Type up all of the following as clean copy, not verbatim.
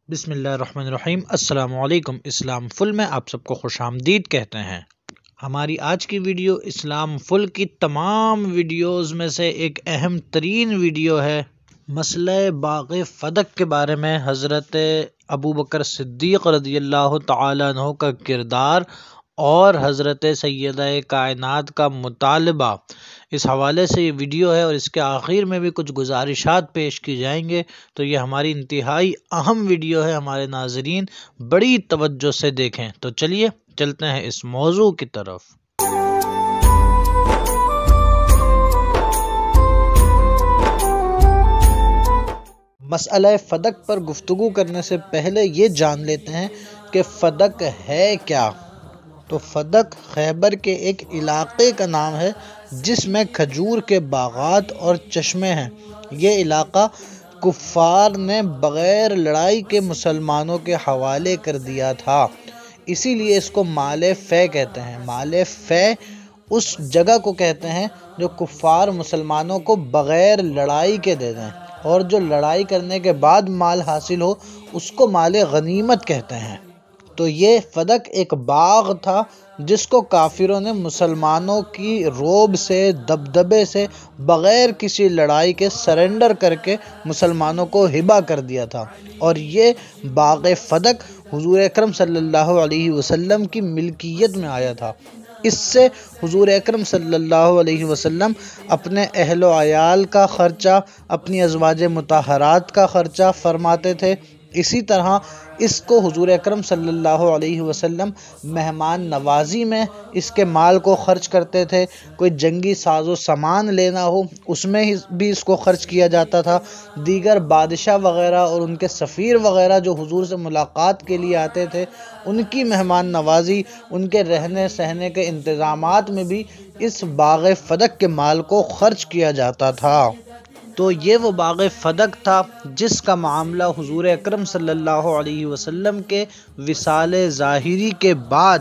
بسم اللہ الرحمن الرحیم۔ السلام علیکم۔ اسلام فل میں آپ سب کو خوش آمدید کہتے ہیں۔ ہماری آج کی ویڈیو اسلام فل کی تمام ویڈیوز میں سے ایک اہم ترین ویڈیو ہے۔ مسئلہ باغ فدق کے بارے میں حضرت ابوبکر صدیق رضی اللہ تعالیٰ عنہ کا کردار اور حضرت سیدہ کائنات کا مطالبہ، اس حوالے سے یہ ویڈیو ہے، اور اس کے آخر میں بھی کچھ گزارشات پیش کی جائیں گے۔ تو یہ ہماری انتہائی اہم ویڈیو ہے، ہمارے ناظرین بڑی توجہ سے دیکھیں۔ تو چلیے چلتے ہیں اس موضوع کی طرف۔ مسئلہ فدق پر گفتگو کرنے سے پہلے یہ جان لیتے ہیں کہ فدق ہے کیا۔ تو فدق خیبر کے ایک علاقے کا نام ہے جس میں کھجور کے باغات اور چشمے ہیں۔ یہ علاقہ کفار نے بغیر لڑائی کے مسلمانوں کے حوالے کر دیا تھا، اسی لیے اس کو مال فے کہتے ہیں۔ مال فے اس جگہ کو کہتے ہیں جو کفار مسلمانوں کو بغیر لڑائی کے دے دیں، اور جو لڑائی کرنے کے بعد مال حاصل ہو اس کو مال غنیمت کہتے ہیں۔ تو یہ فدق ایک باغ تھا جس کو کافروں نے مسلمانوں کی روب سے، دبدبے سے، بغیر کسی لڑائی کے سرنڈر کر کے مسلمانوں کو ہبہ کر دیا تھا، اور یہ باغ فدق حضور اکرم صلی اللہ علیہ وسلم کی ملکیت میں آیا تھا۔ اس سے حضور اکرم صلی اللہ علیہ وسلم اپنے اہل و عیال کا خرچہ، اپنی ازواج مطہرات کا خرچہ فرماتے تھے۔ اسی طرح اس کو حضور اکرم صلی اللہ علیہ وسلم مہمان نوازی میں اس کے مال کو خرچ کرتے تھے۔ کوئی جنگی ساز و سامان لینا ہو اس میں بھی اس کو خرچ کیا جاتا تھا۔ دیگر بادشاہ وغیرہ اور ان کے سفیر وغیرہ جو حضور سے ملاقات کے لیے آتے تھے، ان کی مہمان نوازی، ان کے رہنے سہنے کے انتظامات میں بھی اس باغ فدق کے مال کو خرچ کیا جاتا تھا۔ تو یہ وہ باغ فدق تھا جس کا معاملہ حضور اکرم صلی اللہ علیہ وسلم کے وصال ظاہری کے بعد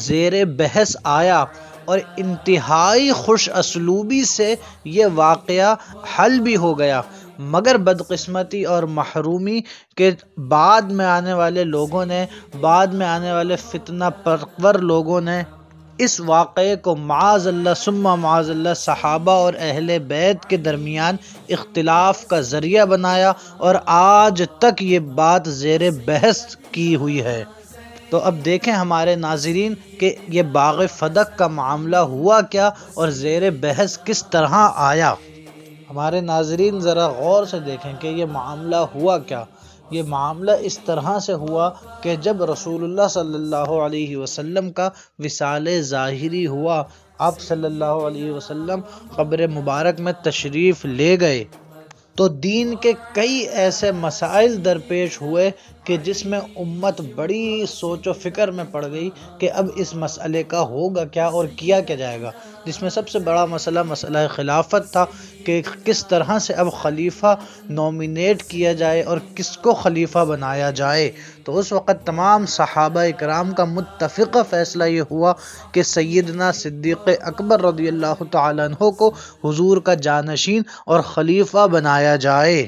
زیر بحث آیا، اور انتہائی خوش اسلوبی سے یہ واقعہ حل بھی ہو گیا، مگر بدقسمتی اور محرومی کے بعد میں آنے والے لوگوں نے، بعد میں آنے والے فتنہ پرور لوگوں نے اس واقعے کو معاذ اللہ ثم معاذ اللہ صحابہ اور اہل بیت کے درمیان اختلاف کا ذریعہ بنایا، اور آج تک یہ بات زیر بحث کی ہوئی ہے۔ تو اب دیکھیں ہمارے ناظرین کہ یہ باغ فدق کا معاملہ ہوا کیا اور زیر بحث کس طرح آیا۔ ہمارے ناظرین ذرا غور سے دیکھیں کہ یہ معاملہ ہوا کیا۔ یہ معاملہ اس طرح سے ہوا کہ جب رسول اللہ صلی اللہ علیہ وسلم کا وصال ظاہری ہوا، آپ صلی اللہ علیہ وسلم قبر مبارک میں تشریف لے گئے، تو دین کے کئی ایسے مسائل درپیش ہوئے کہ جس میں امت بڑی سوچ و فکر میں پڑ گئی کہ اب اس مسئلے کا ہوگا کیا اور کیا جائے گا۔ جس میں سب سے بڑا مسئلہ خلافت تھا کہ کس طرح سے اب خلیفہ نومینیٹ کیا جائے اور کس کو خلیفہ بنایا جائے۔ تو اس وقت تمام صحابہ اکرام کا متفقہ فیصلہ یہ ہوا کہ سیدنا صدیق اکبر رضی اللہ تعالیٰ عنہ کو حضور کا جانشین اور خلیفہ بنایا جائے۔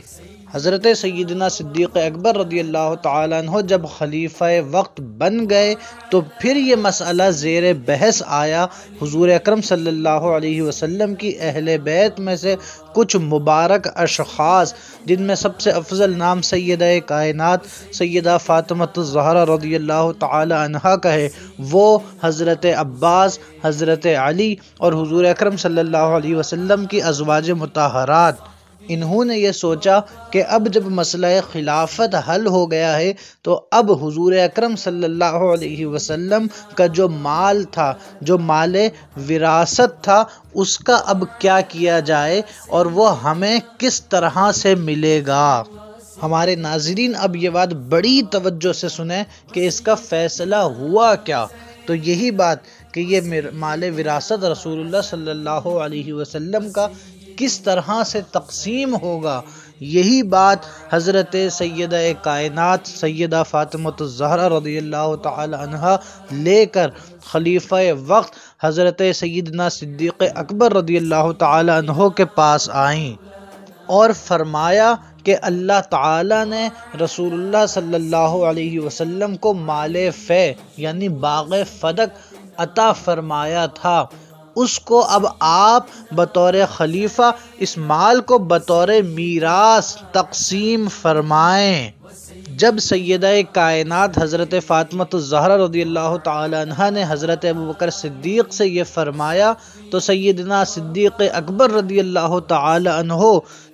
حضرت سیدنا صدیق اکبر رضی اللہ تعالیٰ عنہ جب خلیفہ وقت بن گئے تو پھر یہ مسئلہ زیر بحث آیا۔ حضور اکرم صلی اللہ علیہ وسلم کی اہل بیت میں سے کچھ مبارک اشخاص، جن میں سب سے افضل نام سیدہ کائنات سیدہ فاطمہ الزہرا رضی اللہ تعالی عنہا کا ہے، وہ حضرت عباس، حضرت علی اور حضور اکرم صلی اللہ علیہ وسلم کی ازواج مطہرات، انہوں نے یہ سوچا کہ اب جب مسئلہ خلافت حل ہو گیا ہے تو اب حضور اکرم صلی اللہ علیہ وسلم کا جو مال تھا، جو مال وراثت تھا، اس کا اب کیا کیا جائے اور وہ ہمیں کس طرح سے ملے گا۔ ہمارے ناظرین اب یہ بات بڑی توجہ سے سنیں کہ اس کا فیصلہ ہوا کیا۔ تو یہی بات کہ یہ مال وراثت رسول اللہ صلی اللہ علیہ وسلم کا کس طرح سے تقسیم ہوگا، یہی بات حضرت سیدہ کائنات سیدہ فاطمہ الزہرا رضی اللہ تعالی عنہا لے کر خلیفہ وقت حضرت سیدنا صدیق اکبر رضی اللہ تعالی عنہ کے پاس آئیں، اور فرمایا کہ اللہ تعالیٰ نے رسول اللہ صلی اللہ علیہ وسلم کو مال فے یعنی باغ فدق عطا فرمایا تھا، اس کو اب آپ بطور خلیفہ اس مال کو بطور میراث تقسیم فرمائیں۔ جب سیدہ کائنات حضرت فاطمہ الزہرا رضی اللہ تعالی عنہ نے حضرت ابوبکر صدیق سے یہ فرمایا تو سیدنا صدیق اکبر رضی اللہ تعالی عنہ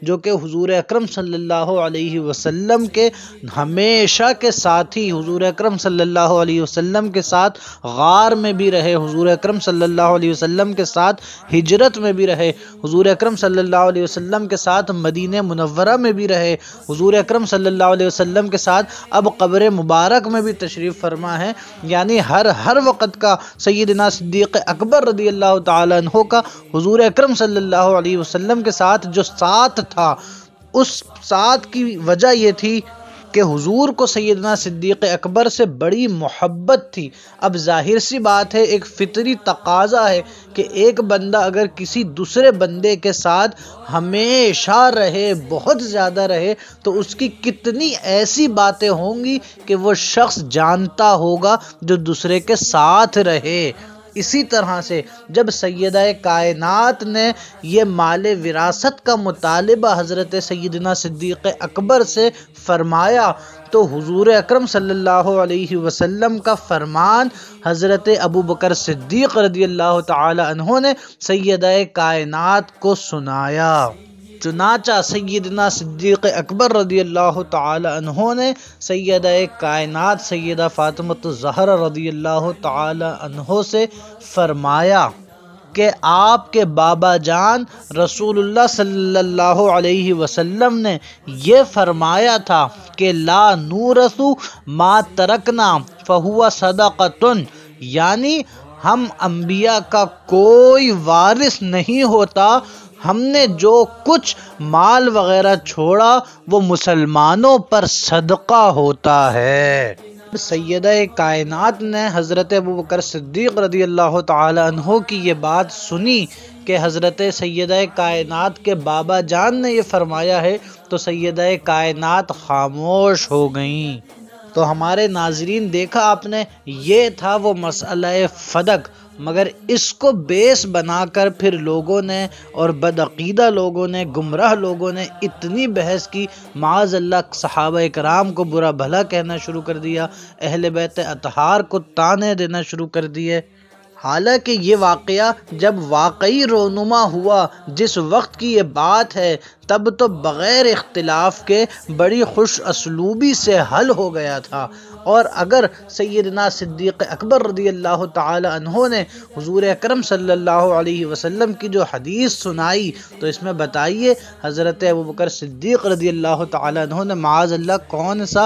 جو کہ حضور اکرم صلی اللہ علیہ وسلم کے ہمیشہ کے ساتھی، حضور اکرم صلی اللہ علیہ وسلم کے ساتھ غار میں بھی رہے، حضور اکرم صلی اللہ علیہ وسلم کے ساتھ ہجرت میں بھی رہے، حضور اکرم صلی اللہ علیہ وسلم کے ساتھ مدینہ منورہ میں بھی رہے، حضور اکرم صلی اللہ علیہ وسلم کے ساتھ اب قبر مبارک میں بھی تشریف فرما ہے، یعنی ہر وقت کا سیدنا صدیق اکبر رضی اللہ تعالی عنہ کا حضور اکرم صلی اللہ علیہ وسلم کے ساتھ جو ساتھ تھا، اس ساتھ کی وجہ یہ تھی کہ حضور کو سیدنا صدیق اکبر سے بڑی محبت تھی۔ اب ظاہر سی بات ہے، ایک فطری تقاضا ہے کہ ایک بندہ اگر کسی دوسرے بندے کے ساتھ ہمیشہ رہے، بہت زیادہ رہے، تو اس کی کتنی ایسی باتیں ہوں گی کہ وہ شخص جانتا ہوگا جو دوسرے کے ساتھ رہے۔ اسی طرح سے جب سیدہ کائنات نے یہ مال وراثت کا مطالبہ حضرت سیدنا صدیق اکبر سے فرمایا تو حضور اکرم صلی اللہ علیہ وسلم کا فرمان حضرت ابوبکر صدیق رضی اللہ تعالی عنہ نے سیدہ کائنات کو سنایا۔ چنانچہ سیدنا صدیق اکبر رضی اللہ تعالی عنہ نے سیدہ کائنات سیدہ فاطمہ الزہرا رضی اللہ تعالی عنہ سے فرمایا کہ آپ کے بابا جان رسول اللہ صلی اللہ علیہ وسلم نے یہ فرمایا تھا کہ لا نورث ما ترکنا فہو صدقۃ، یعنی ہم انبیاء کا کوئی وارث نہیں ہوتا، ہم نے جو کچھ مال وغیرہ چھوڑا وہ مسلمانوں پر صدقہ ہوتا ہے۔ سیدہ کائنات نے حضرت ابوبکر صدیق رضی اللہ تعالی عنہ کی یہ بات سنی کہ حضرت سیدہ کائنات کے بابا جان نے یہ فرمایا ہے تو سیدہ کائنات خاموش ہو گئیں۔ تو ہمارے ناظرین دیکھا آپ نے، یہ تھا وہ مسئلہ فدق، مگر اس کو بیس بنا کر پھر لوگوں نے اور بدعقیدہ لوگوں نے، گمراہ لوگوں نے اتنی بحث کی، معاذ اللہ صحابہ کرام کو برا بھلا کہنا شروع کر دیا، اہل بیت اطہار کو طعنے دینا شروع کر دیے۔ حالانکہ یہ واقعہ جب واقعی رونما ہوا، جس وقت کی یہ بات ہے، تب تو بغیر اختلاف کے بڑی خوش اسلوبی سے حل ہو گیا تھا، اور اگر سیدنا صدیق اکبر رضی اللہ تعالی عنہ نے حضور اکرم صلی اللہ علیہ وسلم کی جو حدیث سنائی تو اس میں بتائیے حضرت ابوبکر صدیق رضی اللہ تعالی عنہ نے معاذ اللہ کون سا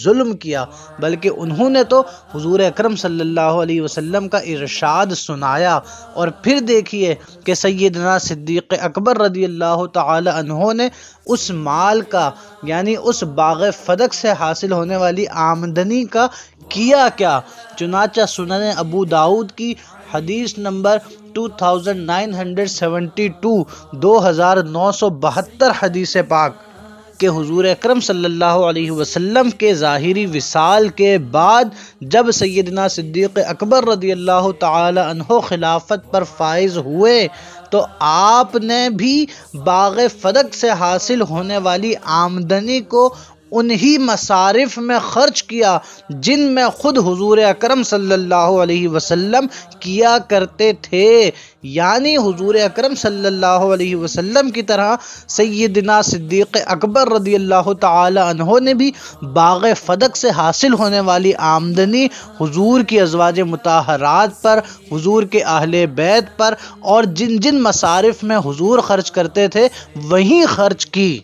ظلم کیا، بلکہ انہوں نے تو حضور اکرم صلی اللہ علیہ وسلم کا ارشاد سنایا۔ اور پھر دیکھیے کہ سیدنا صدیق اکبر رضی اللہ تعالی عنہ نے اس مال کا یعنی اس باغ فدق سے حاصل ہونے والی آمدنی کا کیا کیا۔ چنانچہ سنن ابو داؤد کی حدیث نمبر 2972 2972 حدیث پاک کہ حضور اکرم صلی اللہ علیہ وسلم کے ظاہری وصال کے بعد جب سیدنا صدیق اکبر رضی اللہ تعالی عنہ خلافت پر فائز ہوئے تو آپ نے بھی باغ فدق سے حاصل ہونے والی آمدنی کو انہی مصارف میں خرچ کیا جن میں خود حضور اکرم صلی اللہ علیہ وسلم کیا کرتے تھے، یعنی حضور اکرم صلی اللہ علیہ وسلم کی طرح سیدنا صدیق اکبر رضی اللہ تعالی عنہ نے بھی باغ فدق سے حاصل ہونے والی آمدنی حضور کی ازواج مطہرات پر، حضور کے اہل بیت پر اور جن جن مصارف میں حضور خرچ کرتے تھے وہیں خرچ کی۔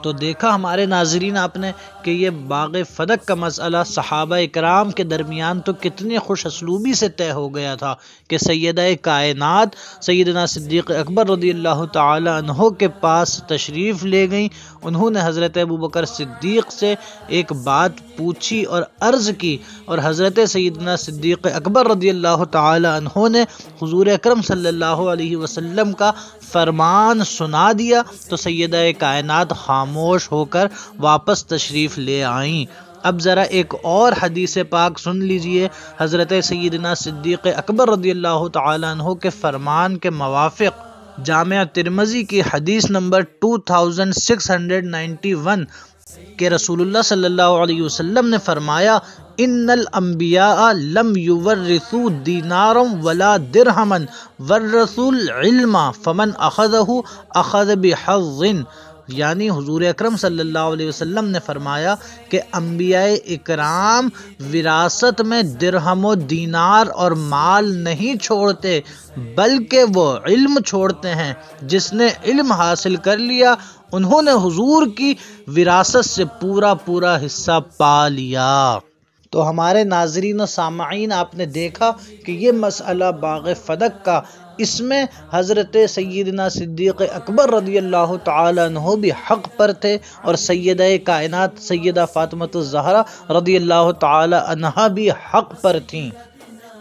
تو دیکھا ہمارے ناظرین آپ نے کہ یہ باغ فدق کا مسئلہ صحابہ اکرام کے درمیان تو کتنی خوش اسلوبی سے طے ہو گیا تھا کہ سیدہ کائنات سیدنا صدیق اکبر رضی اللہ تعالی عنہ کے پاس تشریف لے گئیں۔ انہوں نے حضرت ابوبکر صدیق سے ایک بات پوچھی اور عرض کی، اور حضرت سیدنا صدیق اکبر رضی اللہ تعالی عنہ نے حضور اکرم صلی اللہ علیہ وسلم کا فرمان سنا دیا تو سیدہ کائنات خاموش ہو کر واپس تشریف لے آئیں۔ اب ذرا ایک اور حدیث پاک سن لیجئے۔ حضرت سیدنا صدیق اکبر رضی اللہ تعالی عنہ کے فرمان کے موافق جامع ترمذی کی حدیث نمبر 2691 کہ رسول اللہ صلی اللہ علیہ وسلم نے فرمایا، ان الانبیاء لم یورثوا دینارا ولا درہما ورثوا العلم فمن اخذہ اخذ بحظ، یعنی حضور اکرم صلی اللہ علیہ وسلم نے فرمایا کہ انبیاء اکرام وراثت میں درہم و دینار اور مال نہیں چھوڑتے، بلکہ وہ علم چھوڑتے ہیں۔ جس نے علم حاصل کر لیا انہوں نے حضور کی وراثت سے پورا حصہ پا لیا۔ تو ہمارے ناظرین و سامعین، آپ نے دیکھا کہ یہ مسئلہ باغ فدق کا، اس میں حضرت سیدنا صدیق اکبر رضی اللہ تعالی عنہ بھی حق پر تھے، اور سیدہ کائنات سیدہ فاطمۃ الزہرا رضی اللہ تعالی عنہا بھی حق پر تھیں۔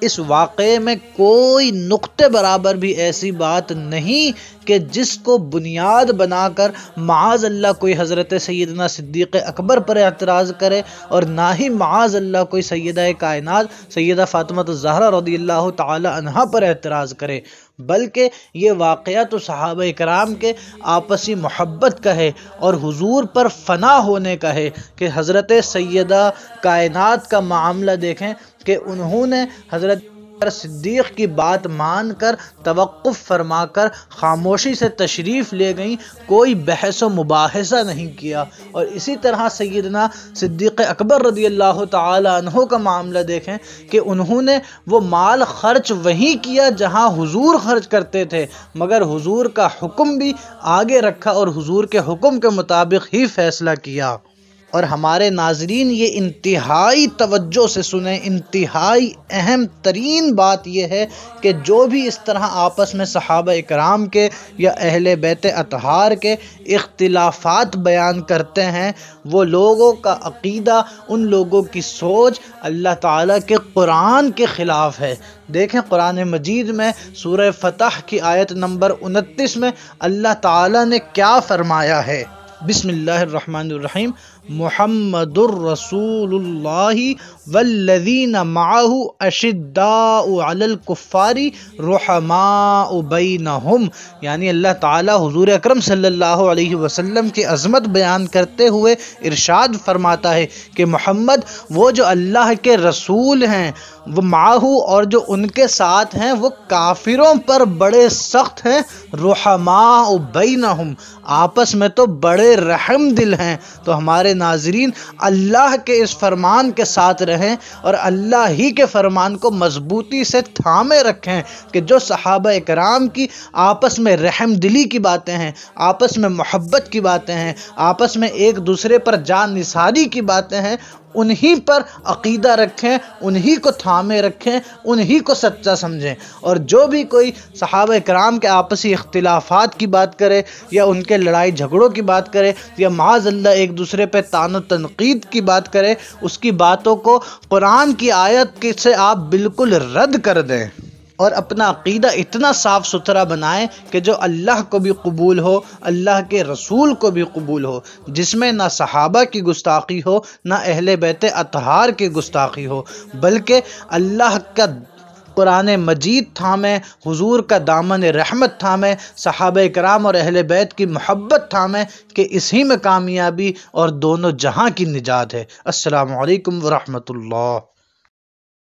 اس واقعے میں کوئی نقطے برابر بھی ایسی بات نہیں کہ جس کو بنیاد بنا کر معاذ اللہ کوئی حضرت سیدنا صدیق اکبر پر اعتراض کرے، اور نہ ہی معاذ اللہ کوئی سیدہ کائنات سیدہ فاطمۃ الزہرا رضی اللہ تعالی عنہا پر اعتراض کرے، بلکہ یہ واقعہ تو صحابہ کرام کے آپسی محبت کا ہے اور حضور پر فنا ہونے کا ہے کہ حضرت سیدہ کائنات کا معاملہ دیکھیں کہ انہوں نے حضرت صدیق کی بات مان کر توقف فرما کر خاموشی سے تشریف لے گئیں، کوئی بحث و مباحثہ نہیں کیا۔ اور اسی طرح سیدنا صدیق اکبر رضی اللہ تعالی عنہ کا معاملہ دیکھیں کہ انہوں نے وہ مال خرچ وہیں کیا جہاں حضور خرچ کرتے تھے، مگر حضور کا حکم بھی آگے رکھا اور حضور کے حکم کے مطابق ہی فیصلہ کیا۔ اور ہمارے ناظرین یہ انتہائی توجہ سے سنیں، انتہائی اہم ترین بات یہ ہے کہ جو بھی اس طرح آپس میں صحابہ اکرام کے یا اہل بیت اطہار کے اختلافات بیان کرتے ہیں، وہ لوگوں کا عقیدہ، ان لوگوں کی سوچ اللہ تعالیٰ کے قرآن کے خلاف ہے۔ دیکھیں قرآن مجید میں سورہ فتح کی آیت نمبر 29 میں اللہ تعالیٰ نے کیا فرمایا ہے۔ بسم اللہ الرحمن الرحیم، محمد الرسول اللہ والذین معہ اشداء علی الکفار رحماء بینہم، یعنی اللہ تعالی حضور اکرم صلی اللہ علیہ وسلم کی عظمت بیان کرتے ہوئے ارشاد فرماتا ہے کہ محمد وہ جو اللہ کے رسول ہیں، وہ معہ اور جو ان کے ساتھ ہیں وہ کافروں پر بڑے سخت ہیں، رحماء بینہم آپس میں تو بڑے رحم دل ہیں۔ تو ہمارے ناظرین اللہ کے اس فرمان کے ساتھ رہیں اور اللہ ہی کے فرمان کو مضبوطی سے تھامے رکھیں کہ جو صحابہ کرام کی آپس میں رحم دلی کی باتیں ہیں، آپس میں محبت کی باتیں ہیں، آپس میں ایک دوسرے پر جان نثاری کی باتیں ہیں، انہی پر عقیدہ رکھیں، انہی کو تھامے رکھیں، انہی کو سچا سمجھیں۔ اور جو بھی کوئی صحابہ کرام کے آپسی اختلافات کی بات کرے یا ان کے لڑائی جھگڑوں کی بات کرے یا معاذ اللہ ایک دوسرے پہ طعن و تنقید کی بات کرے، اس کی باتوں کو قرآن کی آیت سے آپ بالکل رد کر دیں اور اپنا عقیدہ اتنا صاف ستھرا بنائیں کہ جو اللہ کو بھی قبول ہو، اللہ کے رسول کو بھی قبول ہو، جس میں نہ صحابہ کی گستاخی ہو، نہ اہل بیت اطہار کی گستاخی ہو، بلکہ اللہ کا قرآن مجید تھامیں، حضور کا دامن رحمت تھامیں، صحابہ کرام اور اہل بیت کی محبت تھامیں کہ اسی میں کامیابی اور دونوں جہاں کی نجات ہے۔ السلام علیکم ورحمۃ اللہ۔